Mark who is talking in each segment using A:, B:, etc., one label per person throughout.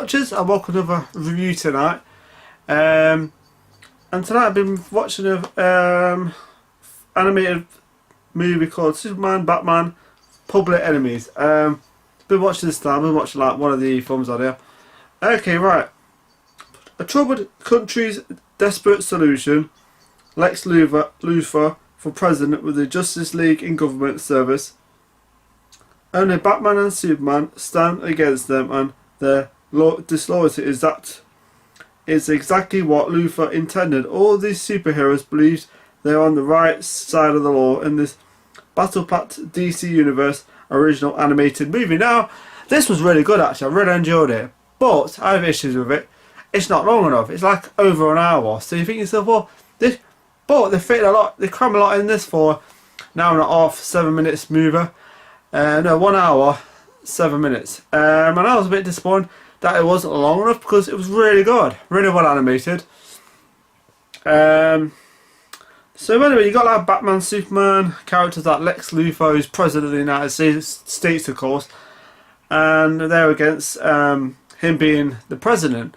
A: watchers, and welcome to another review tonight. And tonight I've been watching a animated movie called Superman, Batman, Public Enemies. Been watching this time. I've been watching like one of the films on here. Okay, right. A troubled country's desperate solution. Lex Luthor for president with the Justice League in government service. Only Batman and Superman stand against them, and their disloyalty is exactly what Luthor intended. All these superheroes believe they're on the right side of the law in this battle-packed DC Universe original animated movie. Now, this was really good actually. I really enjoyed it, but I have issues with it. It's not long enough. It's like over an hour. So you think to yourself, well, but they fit a lot. They cram a lot in this for an hour and a half, 7 minutes mover. No, 1 hour, 7 minutes. And I was a bit disappointed that it wasn't long enough because it was really good, really well animated. So anyway, you got like Batman, Superman characters like Lex Luthor, who's president of the United States, of course, and they're against him being the president.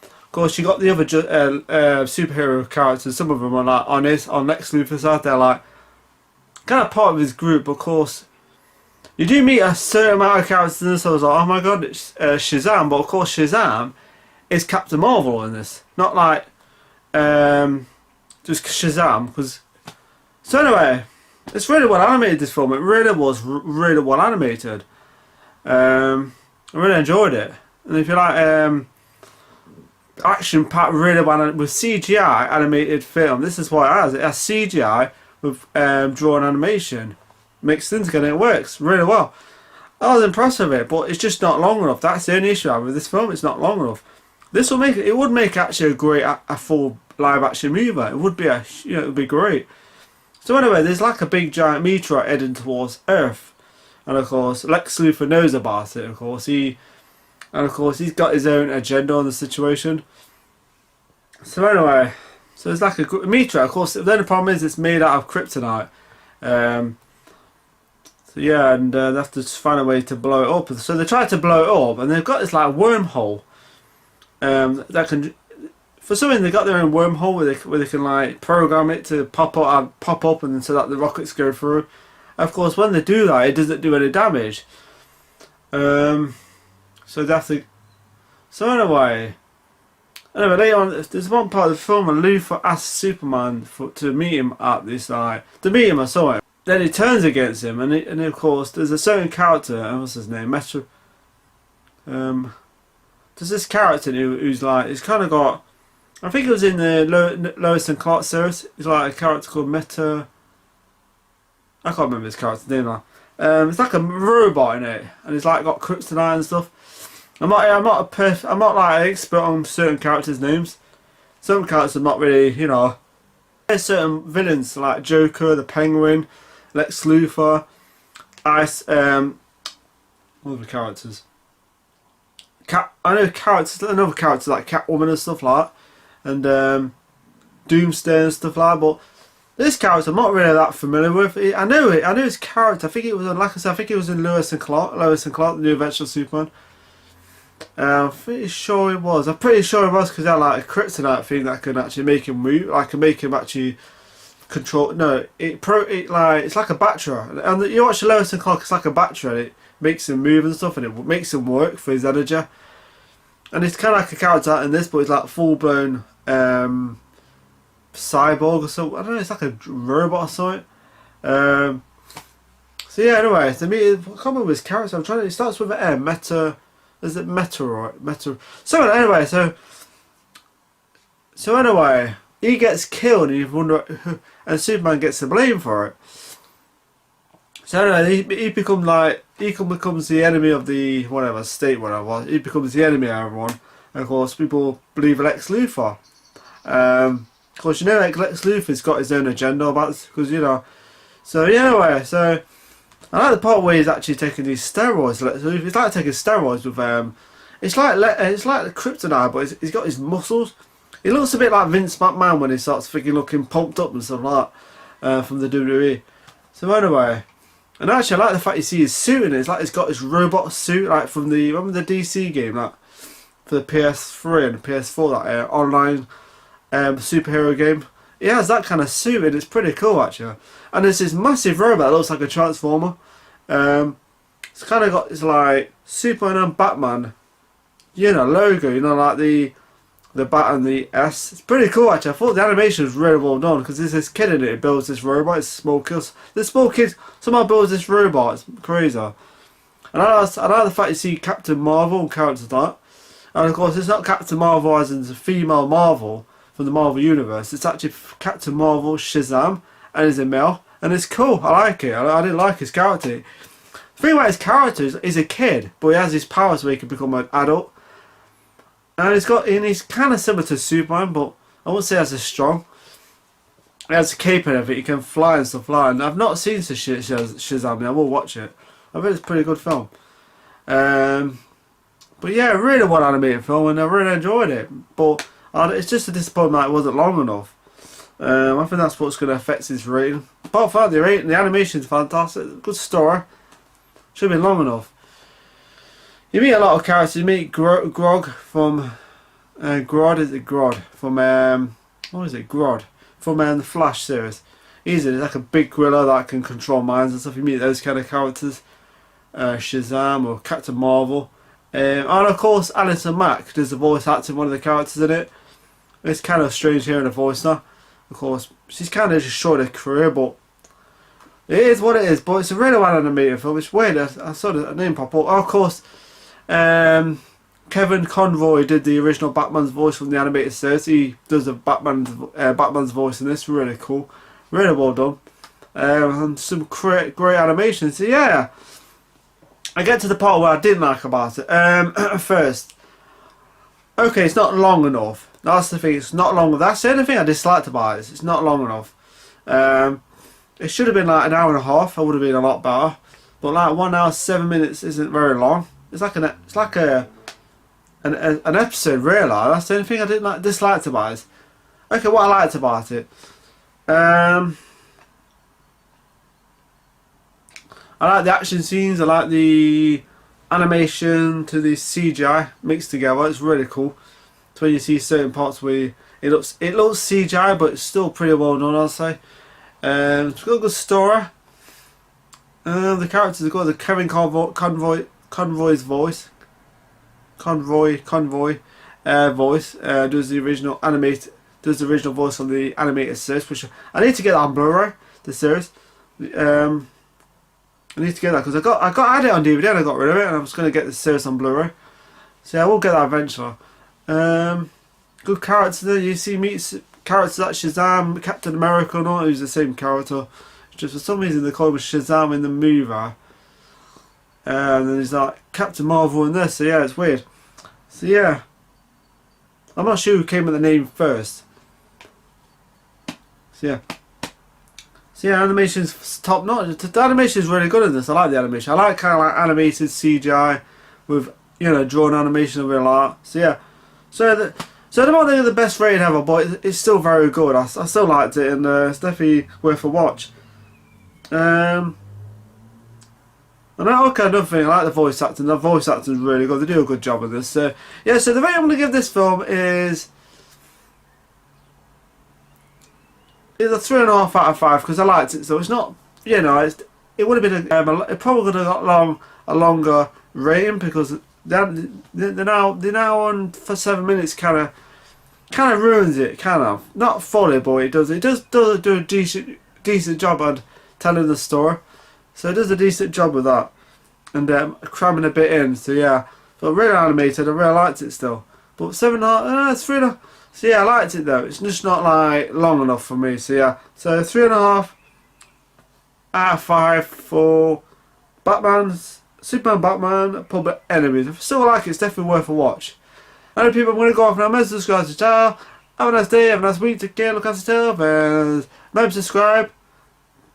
A: Of course, you got the other superhero characters. Some of them are like on Lex Luthor's side. They're like kind of part of his group, but of course. You do meet a certain amount of characters in this, so I was like, oh my god, it's Shazam, but of course Shazam is Captain Marvel in this, not like just Shazam. So anyway, it's really well animated, this film. It really was really well animated. I really enjoyed it, and if you like action packed, really well with CGI animated film, this is what it has. It has CGI with drawn animation. Mixed in together, it works really well. I was impressed with it, but it's just not long enough. That's the only issue I have with this film. It's not long enough. This will make it would make actually a great, a full live action movie. It would be it would be great. So anyway, there's like a big giant meteorite heading towards Earth, and of course Lex Luthor knows about it. Of course he's got his own agenda on the situation. So anyway, so it's like a meteorite. Of course, the only problem is it's made out of kryptonite. So yeah, and they have to find a way to blow it up. So they try to blow it up, and they've got this like wormhole. That can, for something, they got their own wormhole where they can like program it to pop up, and so that the rockets go through. Of course, when they do that, it doesn't do any damage. So they have to. So anyway, later on, there's one part of the film where Luthor asks Superman to meet him at this or something. Then he turns against him, and of course there's a certain character. What's his name? There's this character who's like, he's kind of got. I think it was in the Lois and Clark series. He's like a character called Meta. I can't remember his character's name now. It's like a robot in it, and he's like got kryptonite and stuff. I'm not like an expert on certain characters' names. Some characters are not really, you know. There's certain villains like Joker, the Penguin, Lex Luthor, Ice, other characters. Another characters like Catwoman and stuff like that, and Doomsday and stuff like that. But this character I'm not really that familiar with. I know his character. I think it was, like I said, I think it was in Lois and Clark, the New Adventures of Superman. I'm pretty sure it was. Because they had like a kryptonite thing that can actually make him move. Like can make him actually control. No, it's like a battery. And you watch Lois and Clark, it's like a battery. And it makes him move and stuff, and it makes him work for his energy. And it's kind of like a character in this, but it's like full blown cyborg or something. I don't know. It's like a robot or something. So yeah. Anyway, I can't remember his character. It starts with an M. Meta. Is it Meteor? So anyway, so anyway, he gets killed, and you wonder, and Superman gets the blame for it. So anyway, he becomes the enemy of the state. He becomes the enemy of everyone. And of course, people believe Lex Luthor. Of course, you know, like Lex Luthor's got his own agenda about this, because you know. So yeah, anyway, so. I like the part where he's actually taking these steroids. It's like taking steroids with it's like the kryptonite, but he's got his muscles. He looks a bit like Vince McMahon when he starts looking pumped up and stuff like that from the WWE. So anyway, and actually I like the fact you see his suit in it. It's like he's got his robot suit, like from the remember the DC game, like for the PS3 and the PS4, that online superhero game. It has that kind of suit and it's pretty cool actually. And there's this massive robot that looks like a transformer. It's kind of got this like Superman and Batman, you know, logo, you know, like the bat and the S. It's pretty cool actually. I thought the animation was really well done because there's this kid in it who builds this robot. It's small kids. This small kid somehow builds this robot. It's crazy. And I like the fact you see Captain Marvel and characters like that. And of course, it's not Captain Marvel as in the female Marvel from the Marvel Universe. It's actually Captain Marvel, Shazam, and he's a male. And it's cool. I like it. I didn't like his character. The thing about his character is he's a kid, but he has his powers so he can become an adult. And he's kind of similar to Superman, but I wouldn't say as strong. He has a cape and everything. He can fly and stuff like that. And I've not seen Shazam yet. I will watch it. I bet it's a pretty good film. But yeah, really well animated film, and I really enjoyed it. But it's just a disappointment that it wasn't long enough. I think that's what's going to affect its rating. Apart from that, the animation's fantastic. Good story. Should have been long enough. You meet a lot of characters. You meet Grog from Grodd from the Flash series. He's like a big gorilla that can control minds and stuff. You meet those kind of characters. Shazam or Captain Marvel. And of course Alison Mack does the voice acting one of the characters in it. It's kind of strange hearing her voice now. Of course, she's kind of just short her career, but it is what it is. But it's a really well animated film. It's weird. I saw the name pop up. Of course, Kevin Conroy did the original Batman's voice from the animated series. He does the Batman's voice in this. Really cool. Really well done. And some great animation. So yeah. I get to the part where I didn't like about it. First, okay, it's not long enough. That's the thing. It's not long enough. That's the only thing I disliked about it. It's not long enough. It should have been like an hour and a half. I would have been a lot better. But like 1 hour 7 minutes isn't very long. It's like an episode really. That's the only thing I disliked about it. Okay, what I liked about it. I like the action scenes, I like the animation to the CGI mixed together. It's really cool. It's when you see certain parts where it looks CGI, but it's still pretty well done, I'll say. It's got a good story. The characters have got the Kevin Conroy's voice. Conroy voice does the original voice on the animated series. Which I need to get that on Blu-ray. The series. I need to get that because I had it on DVD and I got rid of it, and I was going to get the series on Blu-ray. So yeah, I will get that eventually. Good characters there. You see characters like Shazam, Captain America, and all who's the same character. It's just for some reason they call him Shazam in the movie. And then he's like Captain Marvel in this. So yeah, it's weird. So yeah, I'm not sure who came with the name first. So yeah. So yeah, animation's top notch. The animation is really good in this. I like the animation. I like kind of like animated CGI with, you know, drawn animation and real art. So yeah, so I don't think it's the best rated ever, but it's still very good. I still liked it, and it's definitely worth a watch. And another thing, I like the voice acting. The voice acting is really good. They do a good job of this. So yeah, so the rating I'm going to give this film is a 3.5 out of 5 because I liked it. So it's not, you know, it would have been it probably would have got a longer rating because they're now on for 7 minutes. Kind of ruins it. Kind of not fully, but it does do a decent job on telling the story. So it does a decent job with that and cramming a bit in. So yeah, but really animated. I really liked it still. But 7.5, it's 3.5. So yeah, I liked it though. It's just not like long enough for me. So yeah, so 3.5 out of 5 for Superman, Batman, Public Enemies. If you still like it, it's definitely worth a watch. Alright people, I'm going to go off now. Remember to subscribe to the channel. Have a nice day, have a nice week. Take care, look after yourself, and remember to subscribe.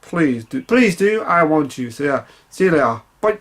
A: Please do. I want you. So yeah, see you later. Bye.